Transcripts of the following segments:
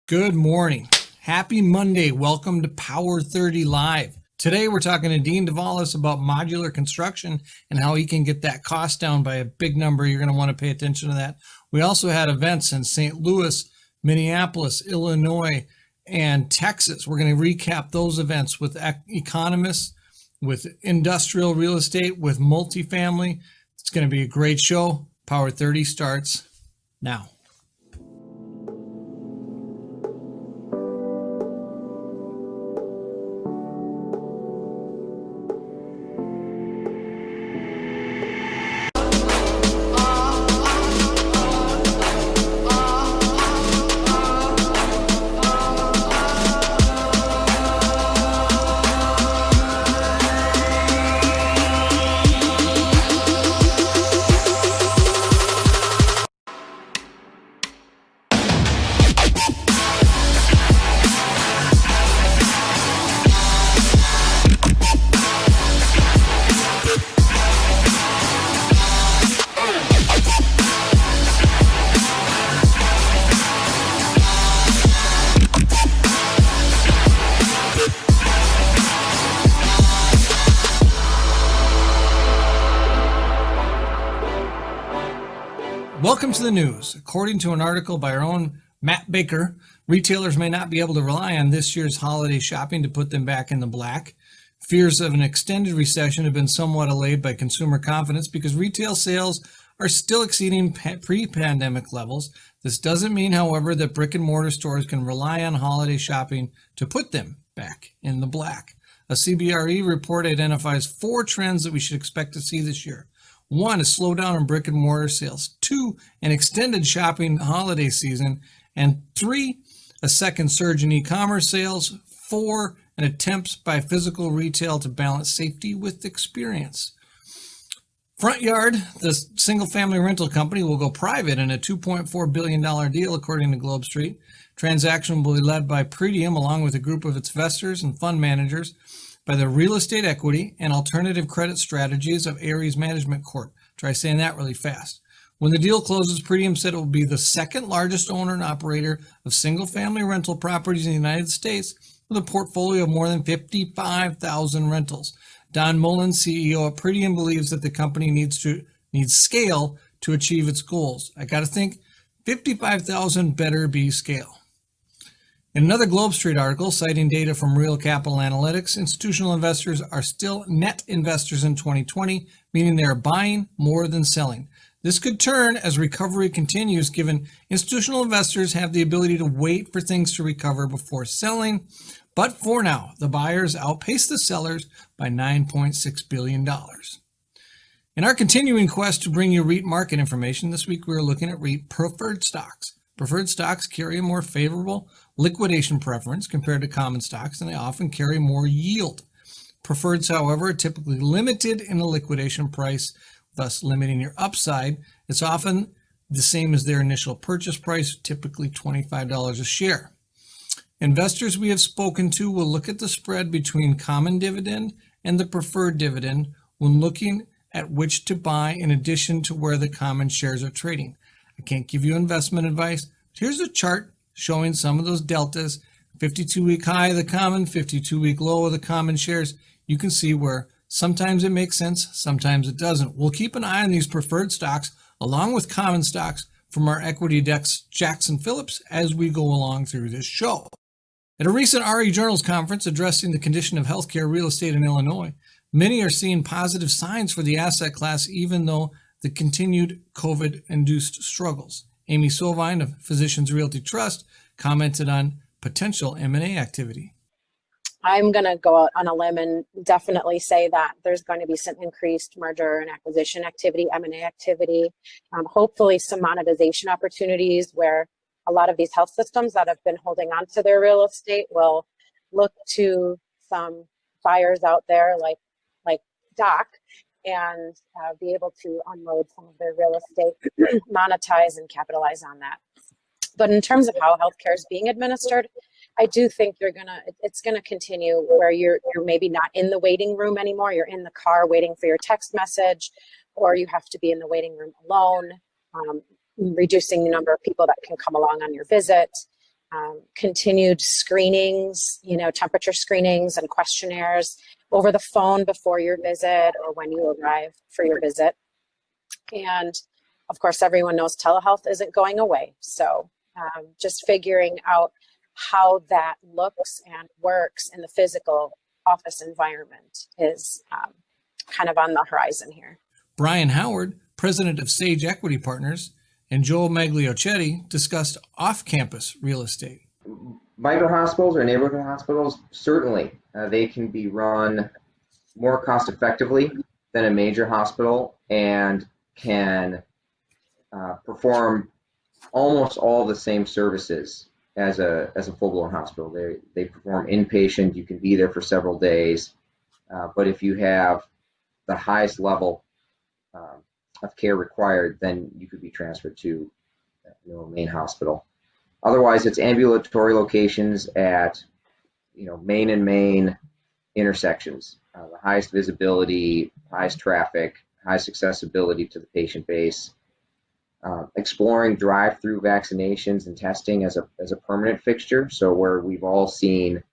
Good morning. Happy Monday. Welcome to POWER30 Live. Today we're talking to Dean Dovolis about modular construction and how he can get that cost down by a big number. You're going to want to pay attention to that. We also had events in St. Louis, Minneapolis, Illinois, and Texas. We're going to recap those events with economists, with industrial real estate, with multifamily. It's going to be a great show. POWER30 starts now. Welcome to the news. According to an article by our own Matt Baker, retailers may not be able to rely on this year's holiday shopping to put them back in the black. Fears of an extended recession have been somewhat allayed by consumer confidence because retail sales are still exceeding pre-pandemic levels. This doesn't mean, however, that brick and mortar stores can rely on holiday shopping to put them back in the black. A CBRE report identifies 4 trends that we should expect to see this year. 1, a slowdown in brick and mortar sales. 2, an extended shopping holiday season. And 3, a second surge in e-commerce sales. 4, an attempt by physical retail to balance safety with experience. Front Yard, the single-family rental company, will go private in a $2.4 billion deal, according to Globe Street. Transaction will be led by Pretium, along with a group of its investors and fund managers, by the real estate equity and alternative credit strategies of Ares Management Corp. Try saying that really fast. When the deal closes, Pretium said it will be the second largest owner and operator of single-family rental properties in the United States, with a portfolio of more than 55,000 rentals. Don Mullins, CEO of Pretium, believes that the company needs scale to achieve its goals. I got to think 55,000 better be scale. In another Globe Street article citing data from Real Capital Analytics, institutional investors are still net investors in 2020, meaning they are buying more than selling. This could turn as recovery continues, given institutional investors have the ability to wait for things to recover before selling. But for now, the buyers outpace the sellers by $9.6 billion. In our continuing quest to bring you REIT market information, this week we are looking at REIT preferred stocks. Preferred stocks carry a more favorable liquidation preference compared to common stocks, and they often carry more yield. Preferreds, however, are typically limited in the liquidation price, thus limiting your upside. It's often the same as their initial purchase price, typically $25 a share. Investors we have spoken to will look at the spread between common dividend and the preferred dividend when looking at which to buy, in addition to where the common shares are trading. I can't give you investment advice, but here's a chart showing some of those deltas. 52-week high of the common, 52-week low of the common shares. You can see where sometimes it makes sense, sometimes it doesn't. We'll keep an eye on these preferred stocks along with common stocks from our equity desk, Jackson Phillips, as we go along through this show. At a recent RE Journals conference addressing the condition of healthcare real estate in Illinois, many are seeing positive signs for the asset class, even though the continued COVID-induced struggles. Amy Sovine of Physicians Realty Trust commented on potential M&A activity. I'm going to go out on a limb and definitely say that there's going to be some increased merger and acquisition activity, M&A activity, hopefully some monetization opportunities where a lot of these health systems that have been holding on to their real estate will look to some buyers out there like Doc and be able to unload some of their real estate, monetize and capitalize on that. But in terms of how healthcare is being administered, I do think it's gonna continue where you're maybe not in the waiting room anymore. You're in the car waiting for your text message, or you have to be in the waiting room alone, reducing the number of people that can come along on your visit. continued screenings, temperature screenings and questionnaires over the phone before your visit or when you arrive for your visit. And of course, everyone knows telehealth isn't going away. So just figuring out how that looks and works in the physical office environment is kind of on the horizon here. Brian Howard, president of Sage Equity Partners, and Joel Magliochetti discussed off-campus real estate. Micro hospitals or neighborhood hospitals, certainly they can be run more cost effectively than a major hospital and can perform almost all the same services as a full-blown hospital. They perform inpatient. You can be there for several days, but if you have the highest level of care required, then you could be transferred to a main hospital. Otherwise, it's ambulatory locations at main and main intersections, the highest visibility, highest traffic, highest accessibility to the patient base. Exploring drive-through vaccinations and testing as a permanent fixture. So where we've all seen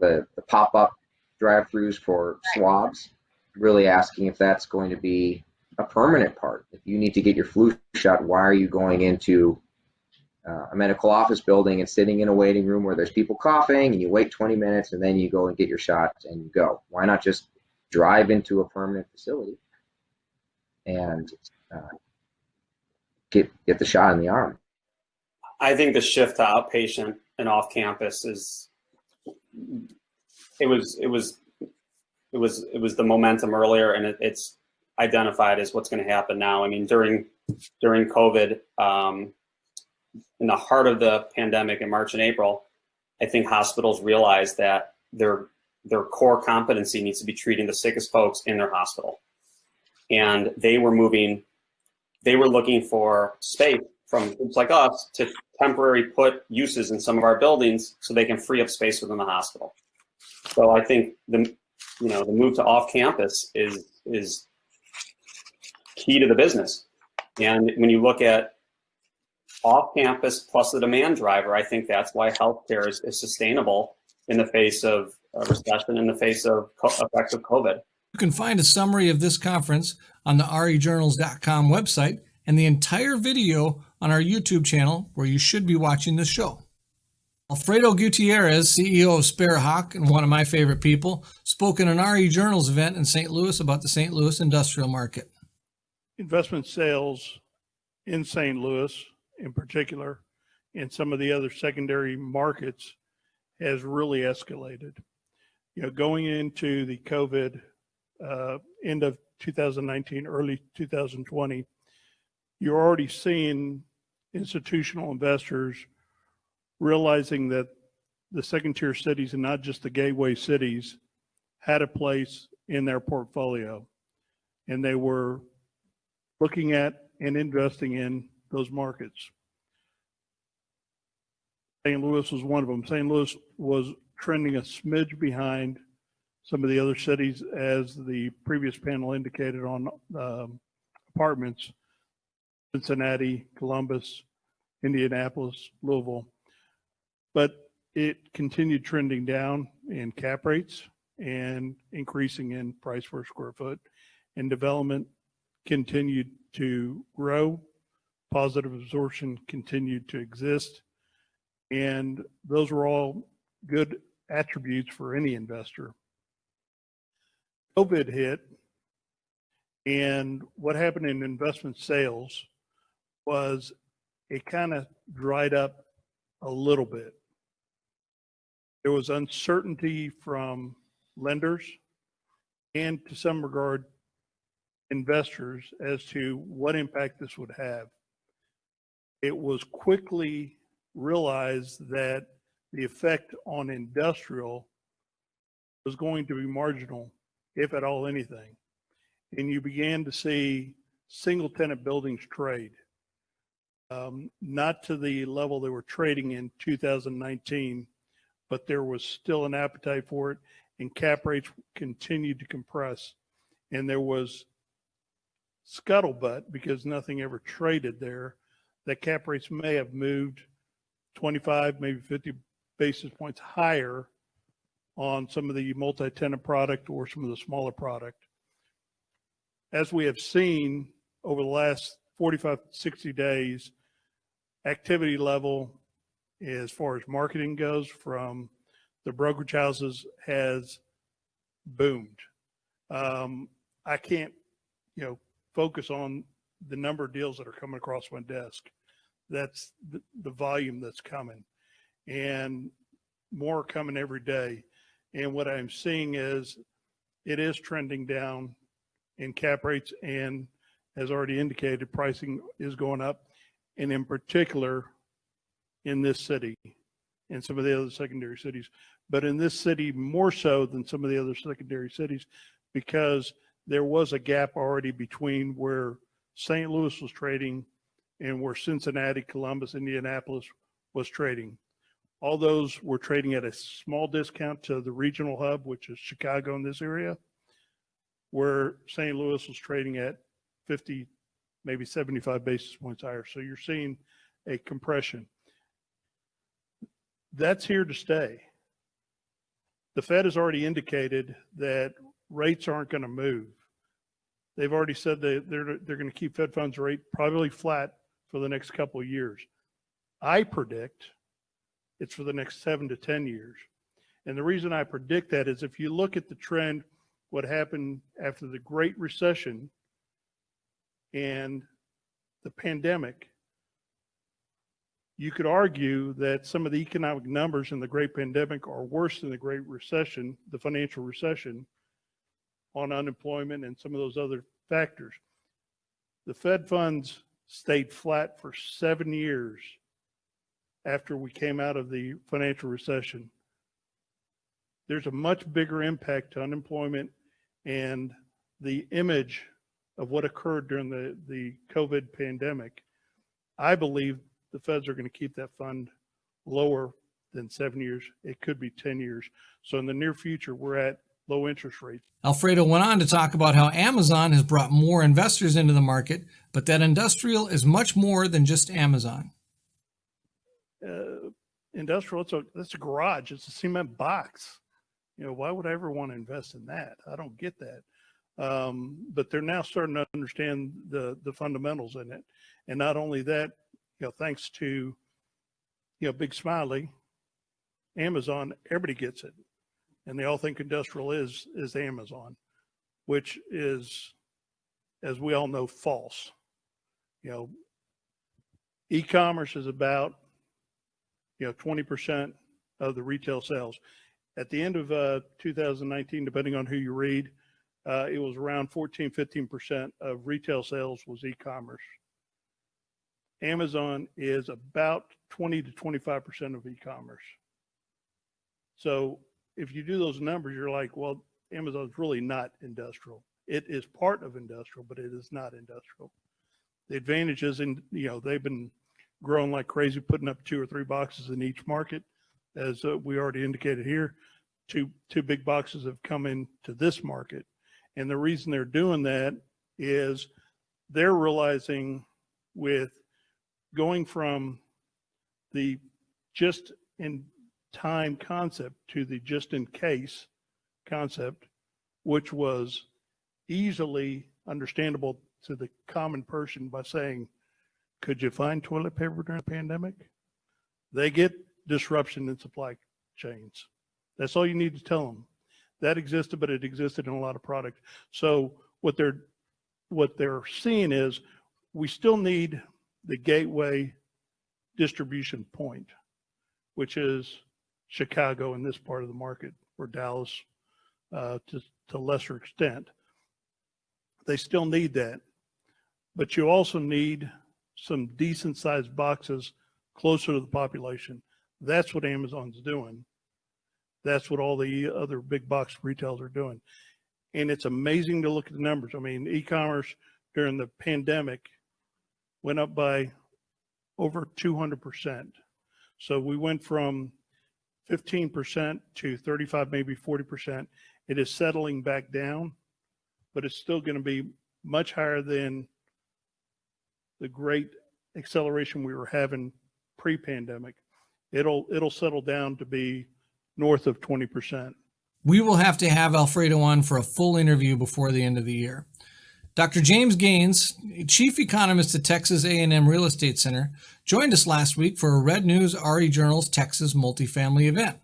the pop-up drive-throughs for swabs, really asking if that's going to be a permanent part. If you need to get your flu shot, why are you going into a medical office building and sitting in a waiting room where there's people coughing and you wait 20 minutes and then you go and get your shot and you go? Why not just drive into a permanent facility and get the shot in the arm? I think the shift to outpatient and off campus it was the momentum earlier, and it's identified as what's going to happen now. I mean, during COVID, in the heart of the pandemic in March and April, I think hospitals realized that their core competency needs to be treating the sickest folks in their hospital, and they were looking for space from groups like us to temporarily put uses in some of our buildings so they can free up space within the hospital. So I think the move to off campus is key to the business. And when you look at off campus plus the demand driver, I think that's why healthcare is sustainable in the face of a recession, in the face of effects of COVID. You can find a summary of this conference on the rejournals.com website and the entire video on our YouTube channel, where you should be watching this show. Alfredo Gutierrez, CEO of Sparrowhawk and one of my favorite people, spoke at an RE Journals event in St. Louis about the St. Louis industrial market. Investment sales in St. Louis, in particular, and some of the other secondary markets, has really escalated. Going into the COVID end of 2019, early 2020, you're already seeing institutional investors realizing that the second tier cities, and not just the gateway cities, had a place in their portfolio, and they were looking at and investing in those markets. St. Louis was one of them. St. Louis was trending a smidge behind some of the other cities, as the previous panel indicated on apartments: Cincinnati, Columbus, Indianapolis, Louisville. But it continued trending down in cap rates and increasing in price per square foot, and development continued to grow. Positive absorption continued to exist, and those were all good attributes for any investor. COVID hit, and what happened in investment sales was it kind of dried up a little bit. There was uncertainty from lenders and, to some regard, investors as to what impact this would have. It was quickly realized that the effect on industrial was going to be marginal, if at all anything. And you began to see single tenant buildings trade, not to the level they were trading in 2019, but there was still an appetite for it, and cap rates continued to compress. And there was scuttlebutt, because nothing ever traded there, that cap rates may have moved 25, maybe 50 basis points higher on some of the multi-tenant product or some of the smaller product. As we have seen over the last 45, 60 days, activity level as far as marketing goes from the brokerage houses has boomed. I can't, focus on the number of deals that are coming across my desk. That's the volume that's coming, and more coming every day. And what I'm seeing is it is trending down in cap rates, and as already indicated, pricing is going up, and in particular in this city and some of the other secondary cities, but in this city more so than some of the other secondary cities, because there was a gap already between where St. Louis was trading and where Cincinnati, Columbus, Indianapolis was trading. All those were trading at a small discount to the regional hub, which is Chicago in this area, where St. Louis was trading at 50, maybe 75 basis points higher. So you're seeing a compression. That's here to stay. The Fed has already indicated that rates aren't going to move. They've already said that they're going to keep Fed funds rate probably flat for the next couple of years. I predict it's for the next 7 to 10 years. And the reason I predict that is if you look at the trend, what happened after the Great Recession and the pandemic, you could argue that some of the economic numbers in the Great Pandemic are worse than the Great Recession, the financial recession, on unemployment and some of those other factors. The Fed funds stayed flat for 7 years after we came out of the financial recession. There's a much bigger impact to unemployment and the image of what occurred during the COVID pandemic. I believe the Feds are going to keep that fund lower than 7 years. It could be 10 years. So in the near future, we're at low interest rates. Alfredo went on to talk about how Amazon has brought more investors into the market, but that industrial is much more than just Amazon. Industrial, that's a garage. It's a cement box. Why would I ever want to invest in that? I don't get that. But they're now starting to understand the fundamentals in it. And not only that, thanks to, Big Smiley, Amazon, everybody gets it. And they all think industrial is Amazon, which is, as we all know, false. E-commerce is about 20% of the retail sales. At the end of 2019, depending on who you read, it was around 14, 15% of retail sales was e-commerce. Amazon is about 20 to 25% of e-commerce. So if you do those numbers, you're like, well, Amazon's really not industrial. It is part of industrial, but it is not industrial. The advantage is, they've been growing like crazy, putting up 2 or 3 boxes in each market. As we already indicated here, two big boxes have come into this market. And the reason they're doing that is they're realizing with going from the just in time concept to the just in case concept, which was easily understandable to the common person by saying, could you find toilet paper during the pandemic? They get disruption in supply chains. That's all you need to tell them. That existed, but it existed in a lot of products. So what they're seeing is we still need the gateway distribution point, which is Chicago in this part of the market, or Dallas to lesser extent. They still need that. But you also need some decent sized boxes closer to the population. That's what Amazon's doing. That's what all the other big box retailers are doing. And it's amazing to look at the numbers. I mean, e-commerce during the pandemic went up by over 200%. So we went from 15% to 35, maybe 40%. It is settling back down, but it's still going to be much higher than the great acceleration we were having pre-pandemic. it'll settle down to be north of 20%. We will have to have Alfredo on for a full interview before the end of the year. Dr. James Gaines, chief economist at Texas A&M Real Estate Center, joined us last week for a Red News RE Journal's Texas Multifamily event.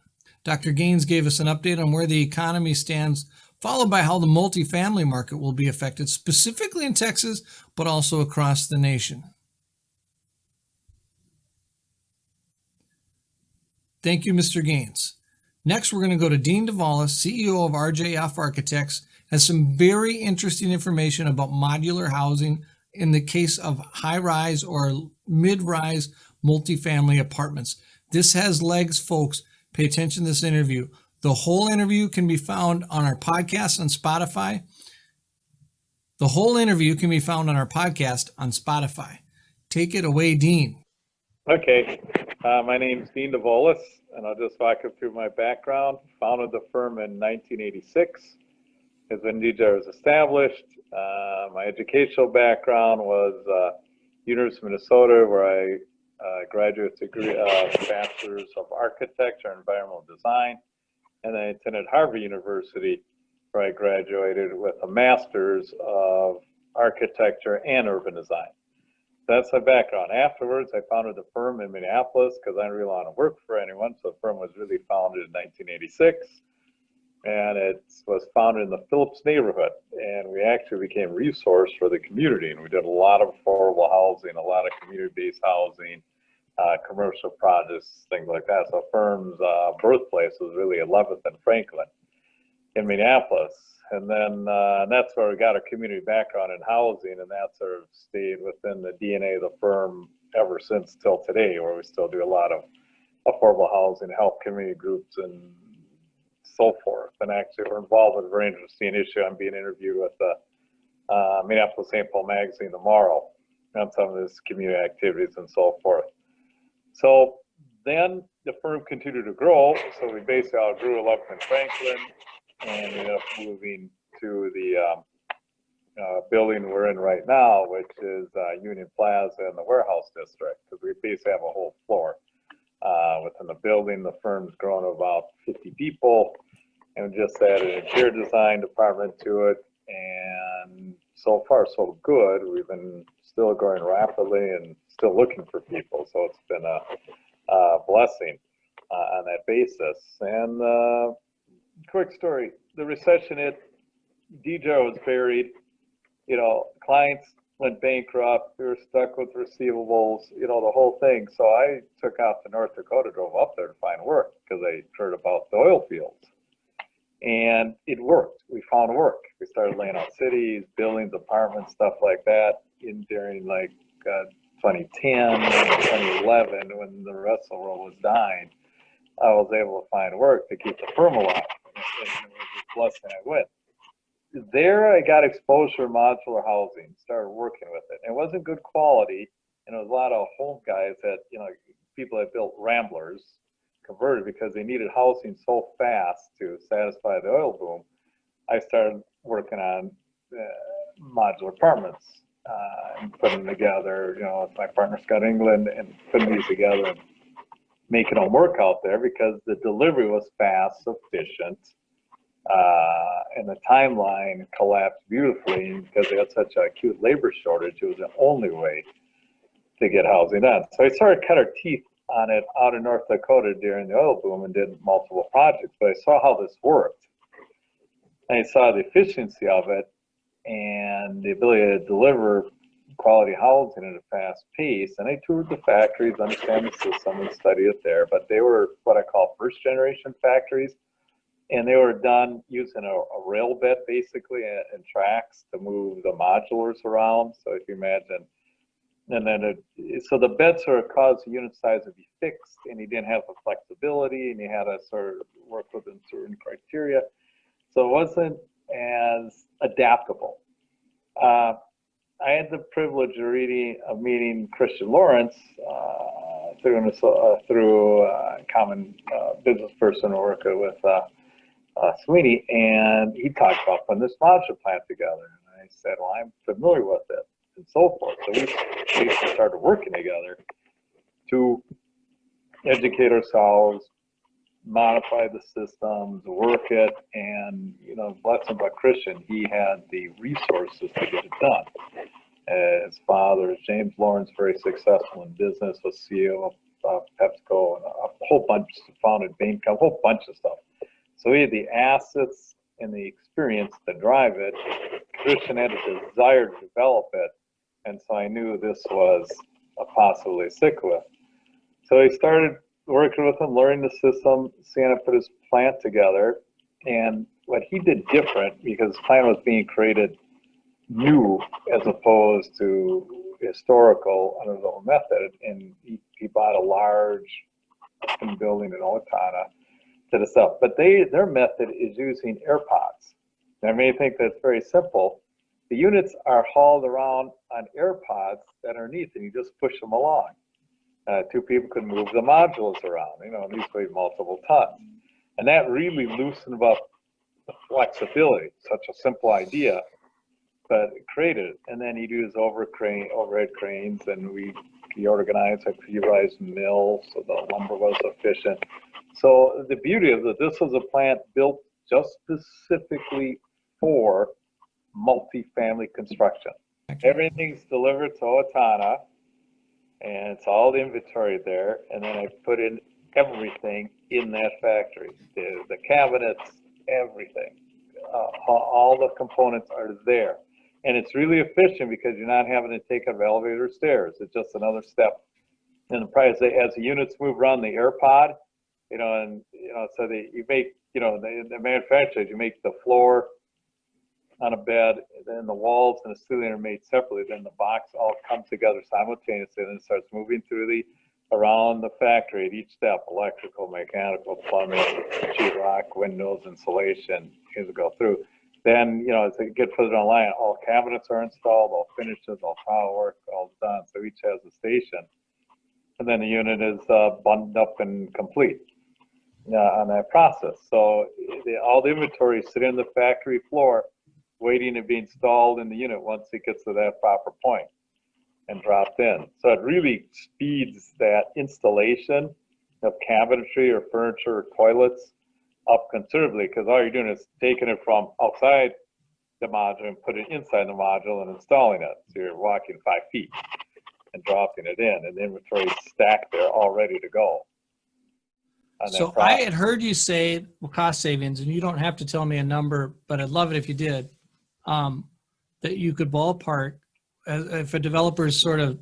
Dr. Gaines gave us an update on where the economy stands, followed by how the multifamily market will be affected, specifically in Texas, but also across the nation. Thank you, Mr. Gaines. Next, we're going to go to Dean Dovolis, CEO of RJF Architects, has some very interesting information about modular housing in the case of high-rise or mid-rise multifamily apartments. This has legs, folks. Pay attention to this interview. The whole interview can be found on our podcast on Spotify. The whole interview can be found on our podcast on Spotify. Take it away, Dean. Okay, my name's Dean Dovolis, and I'll just walk you through my background. Founded the firm in 1986. As when DJ was established, my educational background was University of Minnesota, where I graduate degree, Bachelor's of Architecture and Environmental Design, and then I attended Harvard University, where I graduated with a Master's of Architecture and Urban Design. That's my background. Afterwards, I founded the firm in Minneapolis because I didn't really want to work for anyone, so the firm was really founded in 1986. And it was founded in the Phillips neighborhood, and we actually became a resource for the community, and we did a lot of affordable housing, a lot of community-based housing, commercial projects, things like that. So firm's birthplace was really 11th and Franklin in Minneapolis, and then that's where we got our community background in housing, and that sort of stayed within the DNA of the firm ever since till today, where we still do a lot of affordable housing, help community groups, and so forth. And actually, we're involved with a very interesting issue. I'm being interviewed with the Minneapolis St. Paul magazine tomorrow on some of this community activities and so forth. So then the firm continued to grow. So we basically outgrew 11th and Franklin and ended up moving to the building we're in right now, which is Union Plaza in the warehouse district, because we basically have a whole floor within the building. The firm's grown to about 50 people, and we just added an interior design department to it, and so far so good. We've been still growing rapidly and still looking for people, so it's been a blessing on that basis. And quick story, the recession hit, DJ was buried, clients went bankrupt, we were stuck with receivables, the whole thing. So I took out to North Dakota, drove up there to find work because I heard about the oil fields. And it worked. We found work. We started laying out cities, buildings, apartments, stuff like that during 2010, 2011, when the rest of the world was dying. I was able to find work to keep the firm alive. And it was a blessing I went. There I got exposure to modular housing, started working with it. It wasn't good quality, and it was a lot of home guys that, people that built Ramblers converted because they needed housing so fast to satisfy the oil boom. I started working on modular apartments and putting them together, with my partner Scott England, and putting these together and making them work out there because the delivery was fast, efficient, and the timeline collapsed beautifully because they had such an acute labor shortage. It was the only way to get housing done. So I started to cut our teeth on it out in North Dakota during the oil boom and did multiple projects. But I saw how this worked. And I saw the efficiency of it and the ability to deliver quality housing at a fast pace. And I toured the factories, understand the system, and studied it there. But they were what I call first generation factories. And they were done using a rail bed basically and tracks to move the modulars around. So if you imagine, and then so the bed sort of caused the unit size to be fixed, and you didn't have the flexibility, and you had to sort of work within certain criteria. So it wasn't as adaptable. I had the privilege of meeting Christian Lawrence through a common business person working with Sweeney, and he talked about putting this modular plant together. And I said, well, I'm familiar with it, and so forth. So we started working together to educate ourselves, modify the systems, work it, and, you know, blessing by Christian, he had the resources to get it done. His father, James Lawrence, very successful in business, was CEO of PepsiCo, and a whole bunch, founded Bain Company, a whole bunch of stuff. So he had the assets and the experience to drive it. Christian had a desire to develop it, and so I knew this was a possibility to stick with. So he started working with him, learning the system, seeing him put his plant together. And what he did different, because his plant was being created new as opposed to historical under his own method, and he bought a large building in Owatonna to the south. But their method is using air pods. Now, I may think that's very simple. The units are hauled around on air pods that are underneath, and you just push them along. Two people can move the modules around, you know, and these weigh multiple tons. And that really loosened up the flexibility. Such a simple idea, but it created it. And then he'd use overhead cranes, and he organized a computerized mill so the lumber was efficient. So the beauty of it, this was a plant built just specifically for multifamily construction. Everything's delivered to Owatonna, and it's all the inventory there. And then I put in everything in that factory, the cabinets, everything, all the components are there. And it's really efficient because you're not having to take up elevator or stairs. It's just another step in the price. As the units move around the air pod, you know, and, you know, so you make, you know, the manufacturers, you make the floor on a bed, then the walls and the ceiling are made separately, then the box all come together simultaneously, and then it starts moving through around the factory at each step: electrical, mechanical, plumbing, sheetrock, windows, insulation, as we go through. Then, you know, as they get further down the line, all cabinets are installed, all finishes, all tile work, all done. So each has a station, and then the unit is bundled up and complete on that process. So all the inventory is sitting on the factory floor, waiting to be installed in the unit once it gets to that proper point and dropped in. So it really speeds that installation of cabinetry or furniture or toilets up considerably, because all you're doing is taking it from outside the module and putting it inside the module and installing it. So you're walking 5 feet and dropping it in, and the inventory is stacked there all ready to go. So I had heard you say cost savings, and you don't have to tell me a number, but I'd love it if you did, that you could ballpark, if a developer is sort of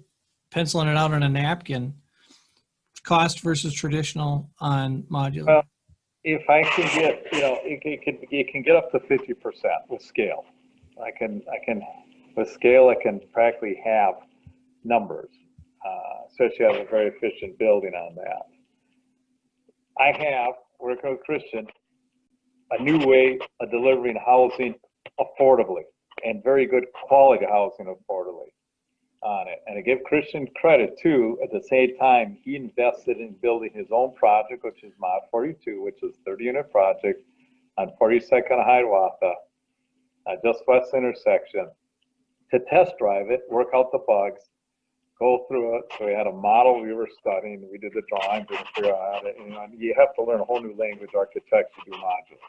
penciling it out on a napkin, cost versus traditional on modular. Well, if I can get, you know, it can get up to 50% with scale. I can with scale, I can practically have numbers, especially have a very efficient building on that. I have, working with Christian, a new way of delivering housing affordably, and very good quality housing affordably on it. And I give Christian credit too. At the same time, he invested in building his own project, which is Mod42, which is a 30-unit project on 42nd Hiawatha, just west intersection, to test drive it, work out the bugs, go through it. So we had a model we were studying. We did the drawings and figure out how to, you know, you have to learn a whole new language, architecture, to do modules.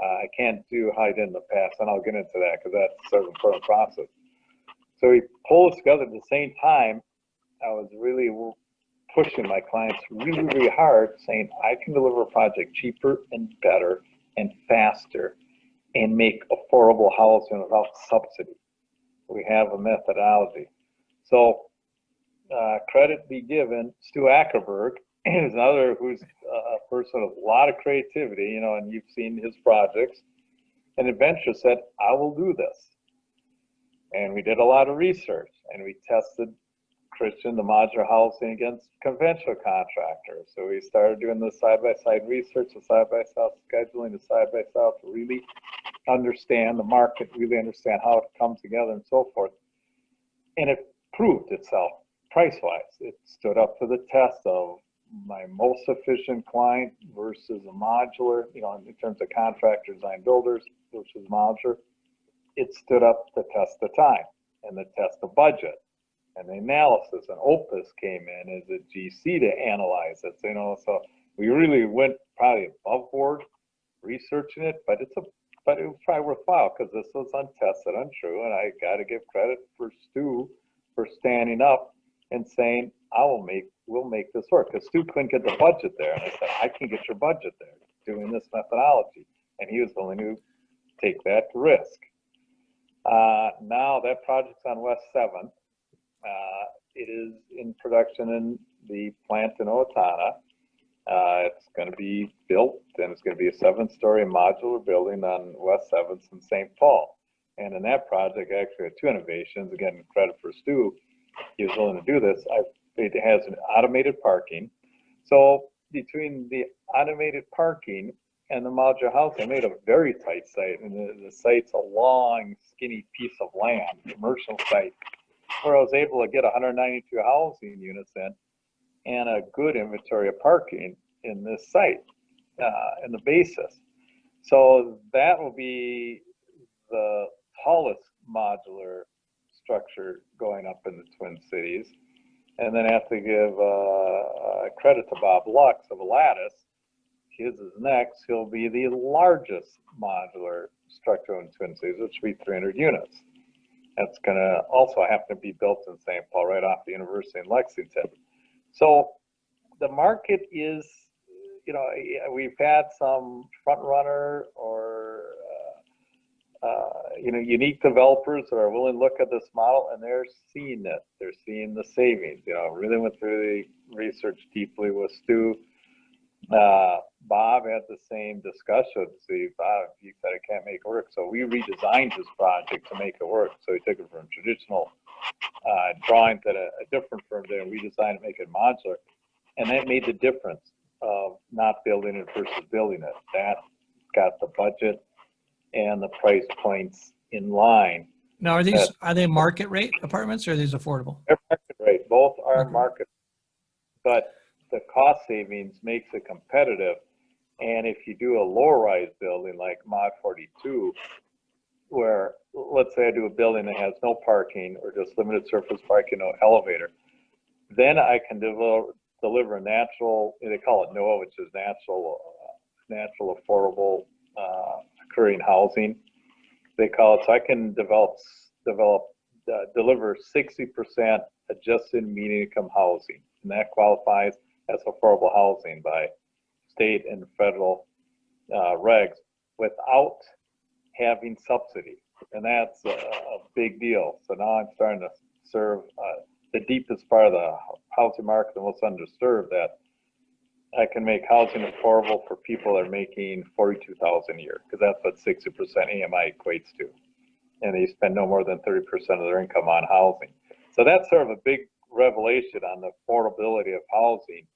I can't do how I did in the past, and I'll get into that because that's sort of an important process. So we pulled it together at the same time. I was really pushing my clients really, really hard, saying I can deliver a project cheaper and better and faster and make affordable housing without subsidy. We have a methodology. So credit be given, Stu Ackerberg is another who's a person of a lot of creativity, you know, and you've seen his projects, and eventually said, I will do this. And we did a lot of research, and we tested Christian, the modular housing, against conventional contractors. So we started doing the side-by-side research, the side-by-side scheduling, the side-by-side to really understand the market, really understand how it comes together and so forth. And it proved itself price-wise. It stood up to the test of my most efficient client versus a modular, you know, in terms of contractor design builders versus modular. It stood up the test of time and the test of budget and the analysis, and Opus came in as a GC to analyze it. So we really went probably above board researching it, but it was probably worthwhile because this was untested, untrue, and I got to give credit for Stu for standing up and saying, we'll make this work, because Stu couldn't get the budget there, and I said, I can get your budget there doing this methodology, and he was willing to take that risk. Now that project's on West 7th. It is in production in the plant in Owatonna. It's going to be built, and it's going to be a 7-story modular building on West 7th in St. Paul. And in that project, actually, had 2 innovations. Again, credit for Stu. He was willing to do this. It has an automated parking. So between the automated parking and the modular house, I made a very tight site. And the site's a long, skinny piece of land, commercial site, where I was able to get 192 housing units in and a good inventory of parking in this site, in the basis. So that will be the tallest modular structure going up in the Twin Cities. And then I have to give credit to Bob Lux of Lattice. His is next. He'll be the largest modular structure in the Twin Cities, which will be 300 units. That's going to also happen to be built in St. Paul, right off the University in Lexington. So the market is, we've had some front runner or unique developers that are willing to look at this model, and they're seeing it. They're seeing the savings. Really went through the research deeply with Stu. Bob had the same discussion. See, Bob, you said I can't make it work. So we redesigned his project to make it work. So he took it from traditional drawings that a different firm did, and redesigned it, make it modular. And that made the difference of not building it versus building it. That got the budget and the price points in line. Now, are they market rate apartments, or are these affordable? They're market rate. Both are Okay. market, but the cost savings makes it competitive. And if you do a low-rise building like Mod 42, where let's say I do a building that has no parking or just limited surface parking, no elevator, then I can deliver natural, they call it NOAA, which is natural affordable occurring housing, they call it. So I can deliver 60% adjusted median income housing, and that qualifies as affordable housing by state and federal regs without having subsidy, and that's a big deal. So now I'm starting to serve the deepest part of the housing market, the most underserved, that I can make housing affordable for people that are making $42,000 a year, because that's what 60% AMI equates to, and they spend no more than 30% of their income on housing. So that's sort of a big revelation on the affordability of housing